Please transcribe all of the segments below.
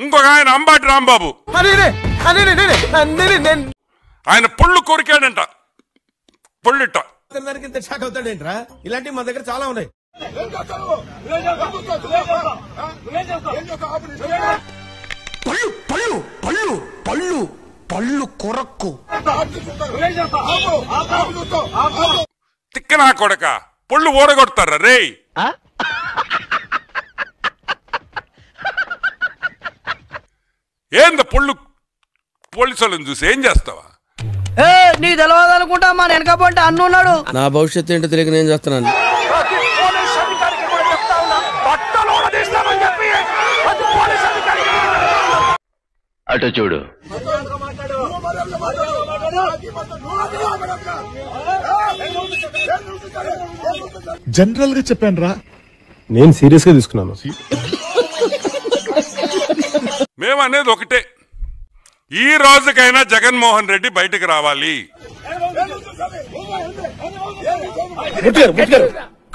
ఇంకొక ఆయన అంబాటి రాంబాబు ఆయన పొళ్ళు కొరికాడంట. పొళ్ళిట షాక్ అవుతాడేంట్రా? ఇలాంటివి మా దగ్గర చాలా ఉన్నాయి. పళ్ళు పళ్ళు పళ్ళు పళ్ళు పళ్ళు కొరక్కు తిక్కనా కొడక పొళ్ళు ఓడగొడతారా రే? ఏంద పొళ్ళు పోలీసులను చూసి ఏం చేస్తావా? నీకు తెలియదు అనుకుంటా మా వెనకపోతే అన్నున్నాడు. నా భవిష్యత్తు ఏంటో తెలియక నేను చేస్తున్నాను. అటు చూడు. జనరల్ గా చెప్పాను రా, నేను సీరియస్ గా తీసుకున్నాను. మేము అనేది ఒకటే, ఈ రోజుకైనా జగన్మోహన్ రెడ్డి బయటకు రావాలి.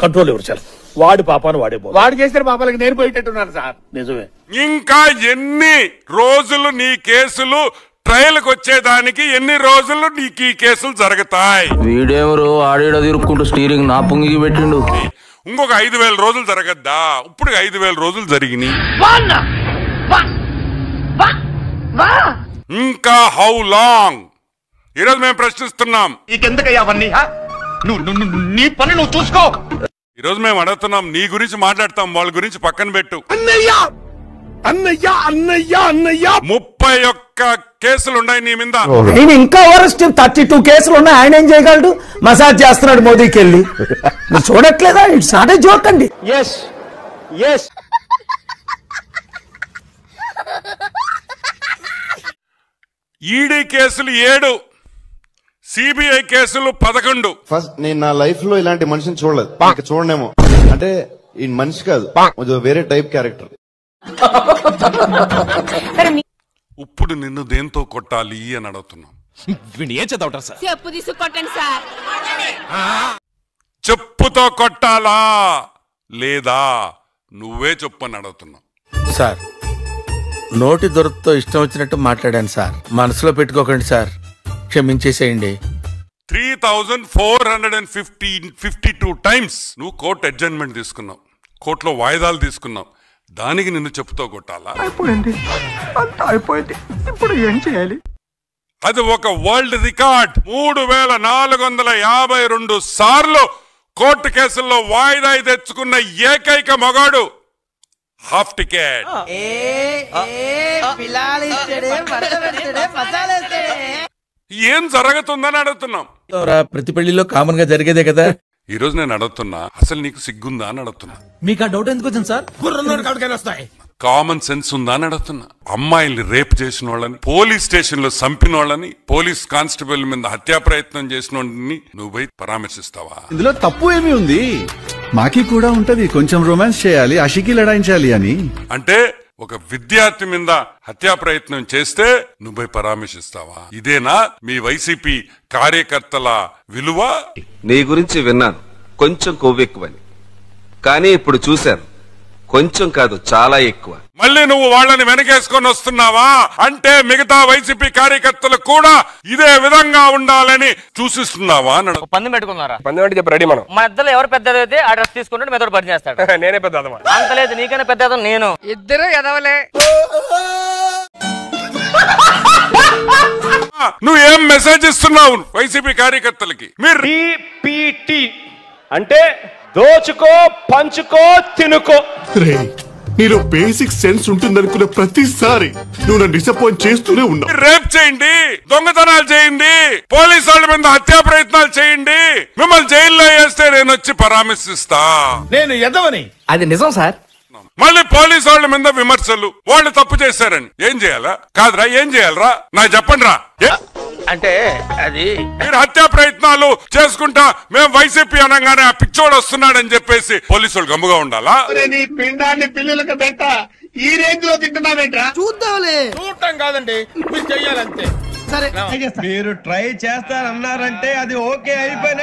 కంట్రోల్ ఎవరు చాలు, వాడి పాపాను వాడే వాడు చేసిన పాపాలకి నేను పోయేటట్టున్నాను సార్. నిజమే. ఇంకా ఎన్ని రోజులు నీ కేసులు ట్రయల్కి వచ్చేదానికి, ఎన్ని రోజులు నీకు ఈ కేసులు జరుగుతాయి? వీడేమరు ఆడేడ తిరుక్కుంటూ స్టీరింగ్ నా పొంగికి పెట్టిండు. ఇంకొక 5,000 రోజులు జరగద్దా? ఇప్పుడు 5,000 రోజులు జరిగినాయి. ఇంకా హౌ లాంగ్? ఈరోజు మేము ప్రశ్నిస్తున్నాం. నీ పని నువ్వు చూసుకో. ఈరోజు మేము అడుగుతున్నాం, నీ గురించి మాట్లాడతాం, వాళ్ళ గురించి పక్కన పెట్టు. అన్నయ్య అన్నయ్య అన్నయ్య అన్నయ్య 31 కేసులు ఉన్నాయి నీ మీద. నేను ఇంకా వరస్ట్ 32 కేసులు ఉన్నాయి. ఆయన ఏం చేయగలడు? మసాజ్ చేస్తున్నాడు మోదీకి వెళ్ళి. మీరు చూడట్లేదా? ఇట్స్ నాట్ ఏ జోక్ అండి. ఈడీ కేసులు 7, సిబిఐ కేసులు 11. ఫస్ట్ నేను నా లైఫ్ లో ఇలాంటి మనిషిని చూడలేదు, ఇంకా చూడనేమో. అంటే ఈ మనిషి కాదు, వేరే టైప్ క్యారెక్టర్. ఇప్పుడు నిన్ను దేంతో కొట్టాలి అని అడుగుతున్నాం. ఏం చదవటం సార్? చెప్పు తీసుకొట్టండి సార్. చెప్పుతో కొట్టాలా లేదా నువ్వే చెప్పు అని అడుగుతున్నాం. సార్, నోటి దొరతో ఇష్టం వచ్చినట్టు మాట్లాడాను సార్. మనసులో పెట్టుకోకండి సార్, క్షమించేసేయండి. 3452 టైమ్స్ నువ్వు కోర్టు అడ్జర్న్మెంట్ తీసుకున్నావు, కోర్టులో వాయిదాలు తీసుకున్నావు. దానికి నిన్ను చెప్పుతో కొట్టాలా? అయిపోయింది, ఇప్పుడు ఏం చేయాలి? అది ఒక వరల్డ్ రికార్డ్. 3452 సార్లు కోర్టు కేసుల్లో వాయిదా తెచ్చుకున్న ఏకైక మగాడు. Half ticket. ఏం జరుగుతుందని అడుగుతున్నాం. ప్రతి పెళ్లిలో కామన్ గా జరిగేదే కదా. ఈ రోజు నేను అడుగుతున్నా, అసలు నీకు సిగ్గుందా అని అడుగుతున్నా. మీకు ఆ డౌట్ ఎందుకు వచ్చింది సార్? వస్తాయి. కామన్ సెన్స్ ఉందా అని అడుగుతున్నా. అమ్మాయిల్ని రేప్ చేసిన వాళ్ళని, పోలీస్ స్టేషన్ లో చంపిన వాళ్ళని, పోలీస్ కానిస్టేబుల్ మీద హత్యా ప్రయత్నం చేసిన వాళ్ళని నువ్వు పోయి పరామర్శిస్తావా? ఇందులో తప్పు ఏమి ఉంది? మాకి కూడా ఉంటది, కొంచెం రొమాన్స్ చేయాలి, అషికి లడాయించాలి అని. అంటే ఒక విద్యార్థి మీద హత్యా ప్రయత్నం చేస్తే నువ్వు పరామర్శిస్తావా? ఇదేనా మీ వైసీపీ కార్యకర్తల విలువ? నీ గురించి విన్నాను, కొంచెం కొవ్వెక్కువని. కానీ ఇప్పుడు చూశాను, కొంచెం కాదు చాలా ఎక్కువ. మళ్ళీ నువ్వు వాళ్ళని వెనకేసుకొని వస్తున్నావా? అంటే మిగతా వైసీపీ కార్యకర్తలు కూడా ఇదే విధంగా ఉండాలని చూసిస్తున్నావా? పందెం పెట్టుకున్నారా? పందెం అంటే చెప్పు, రెడీ మనం. మన ఇద్దరు ఎవరు పెద్దదైతే ఆ డ్రెస్ తీసుకుంటే మెదడు పని చేస్తాడు. నేనే పెద్ద అంత లేదు, నీకైనా పెద్ద నేను. ఇద్దరు ఎదవలే. నువ్వు ఏం మెసేజ్ ఇస్తున్నావు వైసీపీ కార్యకర్తలకి? మీరు అంటే దోచుకో, పంచుకో, తినుకో. నీలో బేసిక్ సెన్స్ ఉంటుందనుకున్న ప్రతిసారి నువ్వు నన్ను డిసప్పాయింట్ చేస్తూనే ఉన్నావు. రేప్ చేయండి, దొంగతనాలు చేయండి, పోలీసు వాళ్ళ మీద హత్యా ప్రయత్నాలు చేయండి, మిమ్మల్ని జైల్లో వేస్తే నేను వచ్చి పరామర్శిస్తా. నేను ఎదవని. అది నిజం సార్. మళ్ళీ పోలీసు వాళ్ళ మీద విమర్శలు, వాళ్ళు తప్పు చేశారని ఏం చేయాలా? కాదురా, ఏం చేయాలరా నాకు చెప్పండి రా. అంటే అది మీరు హత్యా ప్రయత్నాలు చేసుకుంటా మేము వైసీపీ అనగానే ఆ పిచ్చోడు వస్తున్నాడని చెప్పేసి పోలీసు వాళ్ళు గమ్ముగా ఉండాలా? నీ పిండాన్ని పిల్లలకు పెట్ట ఈ రేంజ్ లో తింటున్నావేంట్రా? చూద్దాంలే. చూడటం కాదండి, మీరు చెయ్యాలంతే. సరే, మీరు ట్రై చేస్తారన్నారంటే అది ఓకే అయిపోయిన